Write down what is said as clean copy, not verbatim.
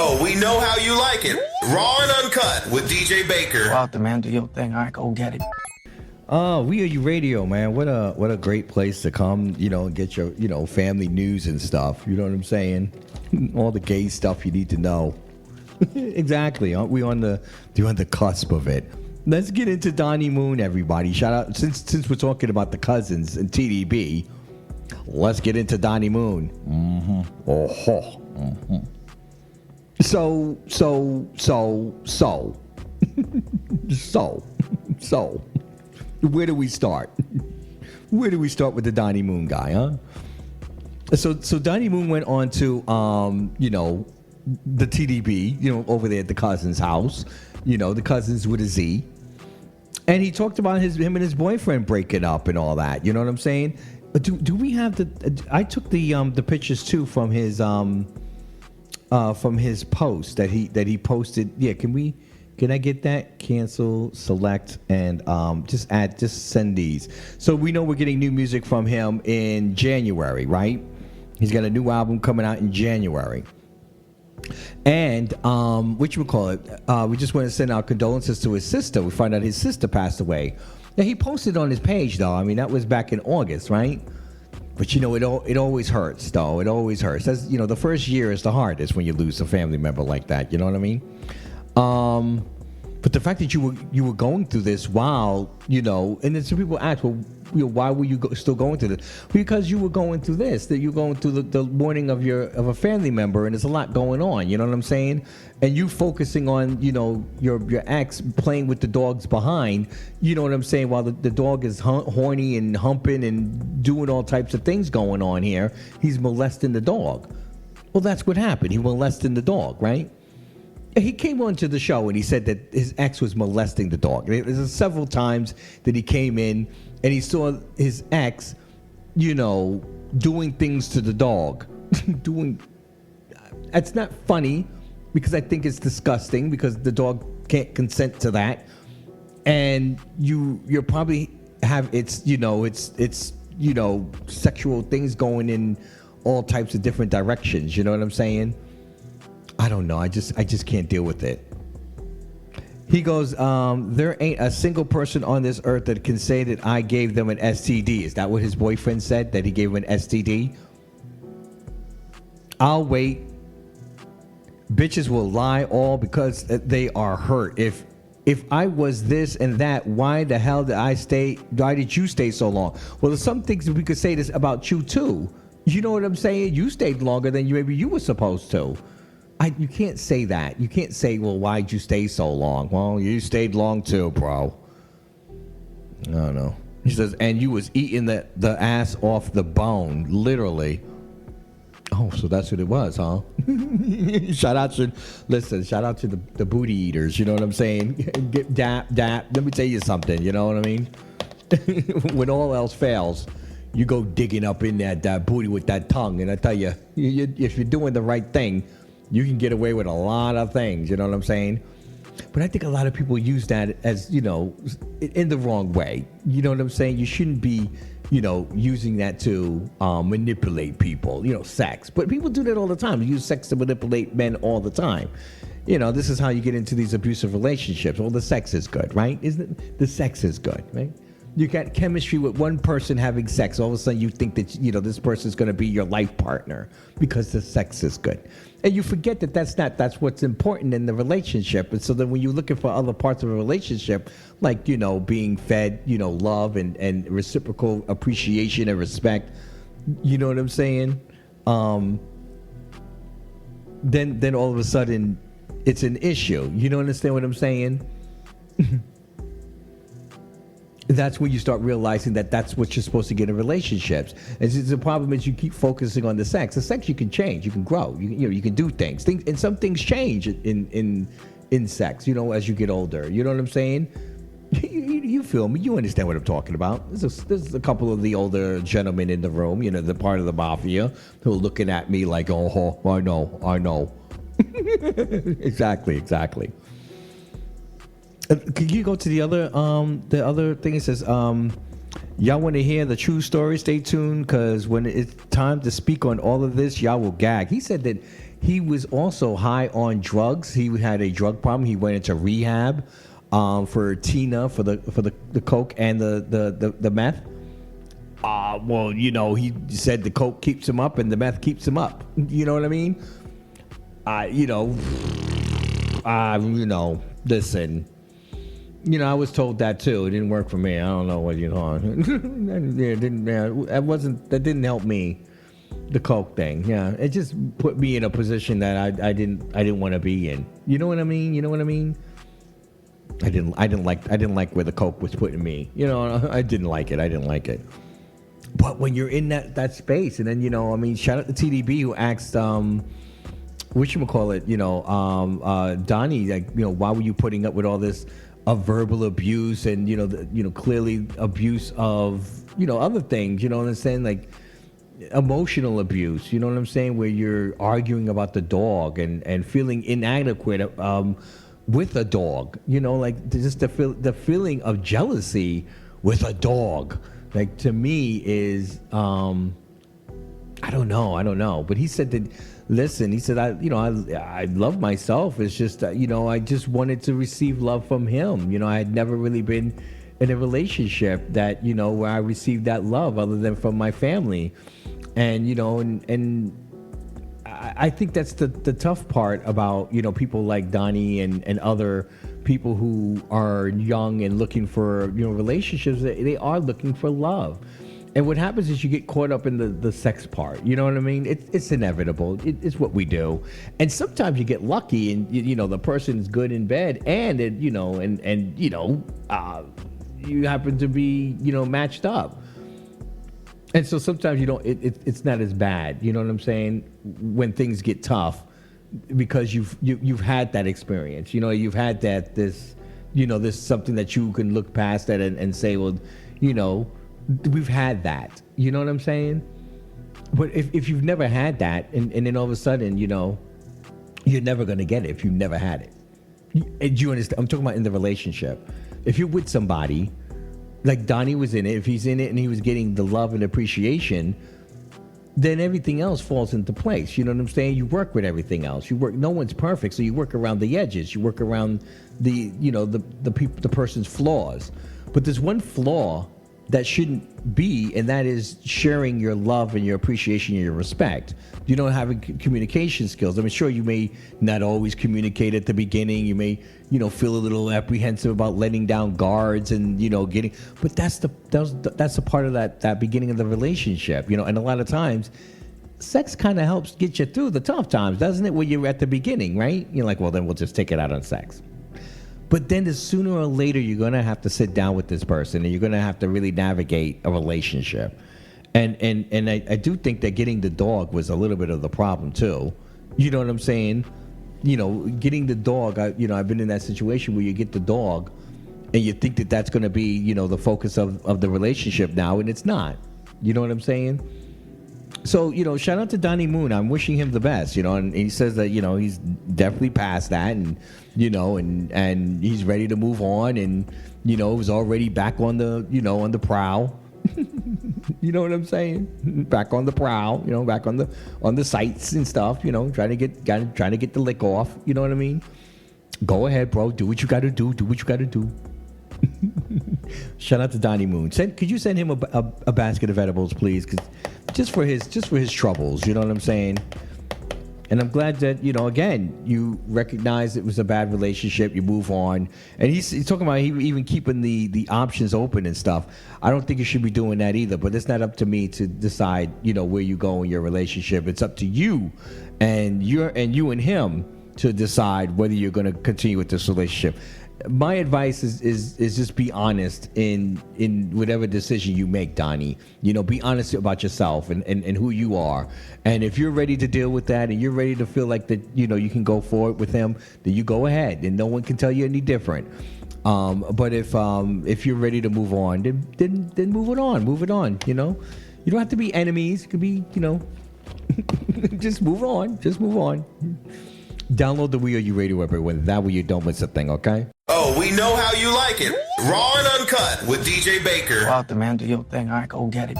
Oh, we know how you like it. Raw and uncut with DJ Baker. Go out there, man. Do your thing. All right, go get it. We Are You Radio, man. What a great place to come, and get your, family news and stuff. You know what I'm saying? All the gay stuff you need to know. Exactly. Aren't we on the cusp of it? Let's get into Donny Moon, everybody. Shout out, since we're talking about the cousins and TDB, let's get into Donny Moon. Mm-hmm. Oh, mm-hmm. So. Where do we start? Where do we start with the Donny Moon guy, huh? So Donny Moon went on to, the TDB, over there at the cousin's house, the cousins with a Z. And he talked about him and his boyfriend breaking up and all that. You know what I'm saying? Do we have I took the pictures too from his post that he posted. Yeah, can I get that? Cancel, select, and just send these. So we know we're getting new music from him in January, right? He's got a new album coming out in January. And we just want to send our condolences to his sister. We find out his sister passed away. Now, he posted on his page, though. I mean, that was back in August, right? But, it always hurts, though. It always hurts. That's, the first year is the hardest when you lose a family member like that. You know what I mean? But the fact that you were going through this while, and then some people ask, well, why were you still going through this? Because you were going through this, that you're going through the mourning of a family member, and there's a lot going on. You know what I'm saying? And you focusing on, your ex playing with the dogs behind. You know what I'm saying? While the dog is horny and humping and doing all types of things going on here, he's molesting the dog. Well, that's what happened. He molested the dog, right? He came onto the show and he said that his ex was molesting the dog. There's several times that he came in and he saw his ex, doing things to the dog. It's not funny because I think it's disgusting because the dog can't consent to that. And you're probably have it's sexual things going in all types of different directions. You know what I'm saying? I don't know. I just can't deal with it. He goes, there ain't a single person on this earth that can say that I gave them an STD. Is that what his boyfriend said? That he gave him an STD? I'll wait. Bitches will lie all because they are hurt. If I was this and that, why the hell why did you stay so long? Well, there's some things that we could say this about you too. You know what I'm saying? You stayed longer than maybe you were supposed to. You can't say that. You can't say, well, why'd you stay so long? Well, you stayed long too, bro. I don't know. He says, and you was eating the ass off the bone, literally. Oh, so that's what it was, huh? Shout out to the booty eaters, you know what I'm saying? Dap. Let me tell you something, you know what I mean? When all else fails, you go digging up in that booty with that tongue, and I tell you, if you're doing the right thing, you can get away with a lot of things, you know what I'm saying? But I think a lot of people use that as, in the wrong way. You know what I'm saying? You shouldn't be, using that to manipulate people, sex. But people do that all the time. They use sex to manipulate men all the time. This is how you get into these abusive relationships. Well, the sex is good, right? Isn't it? The sex is good, right? You got chemistry with one person having sex. All of a sudden you think that, this person is going to be your life partner because the sex is good. And you forget that that's what's important in the relationship. And so then when you're looking for other parts of a relationship, like, being fed, love and reciprocal appreciation and respect, you know what I'm saying? Then all of a sudden it's an issue. You don't understand what I'm saying? That's when you start realizing that that's what you're supposed to get in relationships. And the problem is you keep focusing on the sex. The sex you can change, you can grow, you can do things. And some things change in sex, as you get older. You know what I'm saying? You feel me? You understand what I'm talking about? There's a couple of the older gentlemen in the room, the part of the mafia, who are looking at me like, oh, I know. Exactly. Could you go to the other thing? It says, y'all want to hear the true story? Stay tuned, because when it's time to speak on all of this, y'all will gag. He said that he was also high on drugs. He had a drug problem. He went into rehab for Tina, for the coke and the meth. Well, you know, he said the coke keeps him up and the meth keeps him up. You know what I mean? Listen. You know, I was told that too. It didn't work for me. I don't know what that didn't help me. The coke thing, yeah, it just put me in a position that I didn't want to be in. You know what I mean? I didn't like where the coke was putting me. You know, I didn't like it. But when you're in that space, and then, you know, I mean, shout out to TDB who asked whatchamacallit, Donny, like, you know, why were you putting up with all this verbal abuse and, clearly abuse of, other things, you know what I'm saying? Like emotional abuse, you know what I'm saying? Where you're arguing about the dog and feeling inadequate with a dog, like just the feeling of jealousy with a dog. Like, to me is, I don't know. But he said that, listen, he said, I love myself. It's just, I just wanted to receive love from him. I had never really been in a relationship that, where I received that love other than from my family. And, and I think that's the tough part about, people like Donny and other people who are young and looking for, relationships. They are looking for love. And what happens is you get caught up in the sex part. You know what I mean? It's inevitable. It's what we do. And sometimes you get lucky and, the person's good in bed and you happen to be, matched up. And so sometimes it's not as bad. You know what I'm saying? When things get tough, because you've had that experience. You've had this something that you can look past that and say, well, we've had that. You know what I'm saying? But if you've never had that, and then all of a sudden, you're never going to get it if you've never had it. Do you understand? I'm talking about in the relationship. If you're with somebody, like Donny was in it, if he's in it and he was getting the love and appreciation, then everything else falls into place. You know what I'm saying? You work with everything else. No one's perfect, so you work around the edges. You work around the person's flaws. But there's one flaw that shouldn't be, and that is sharing your love and your appreciation and your respect. You don't have communication skills. I'm sure you may not always communicate at the beginning. You may, feel a little apprehensive about letting down guards and, getting, but that's a part of that beginning of the relationship, and a lot of times sex kind of helps get you through the tough times, doesn't it? When you're at the beginning, right? You're like, well, then we'll just take it out on sex. But then sooner or later, you're going to have to sit down with this person and you're going to have to really navigate a relationship. And I do think that getting the dog was a little bit of the problem too. You know what I'm saying? Getting the dog, I've been in that situation where you get the dog and you think that that's going to be, the focus of the relationship now, and it's not. You know what I'm saying? So, shout out to Donny Moon. I'm wishing him the best, and he says that, he's definitely past that and, and he's ready to move on and, was already back on the, on the prowl. You know what I'm saying? Back on the prowl, back on the sites and stuff, trying to get the lick off. You know what I mean? Go ahead, bro. Do what you got to do. Do what you got to do. Shout out to Donny Moon. Could you send him a basket of edibles, please? 'Cause just for his troubles, you know what I'm saying? And I'm glad that, again, you recognize it was a bad relationship, you move on. And he's talking about even keeping the options open and stuff. I don't think you should be doing that either, but it's not up to me to decide, where you go in your relationship. It's up to you and you and him to decide whether you're going to continue with this relationship. My advice is just be honest in whatever decision you make, Donny. Be honest about yourself and who you are. And if you're ready to deal with that and you're ready to feel like that, you can go forward with him, then you go ahead and no one can tell you any different. But if you're ready to move on, then move it on. Move it on, You don't have to be enemies. It could be, just move on. Just move on. Download the We Are You Radio app when that way you don't miss a thing, okay? Oh, we know how you like it. Raw and uncut with DJ Baker. Go out there, man. Do your thing. All right, go get it.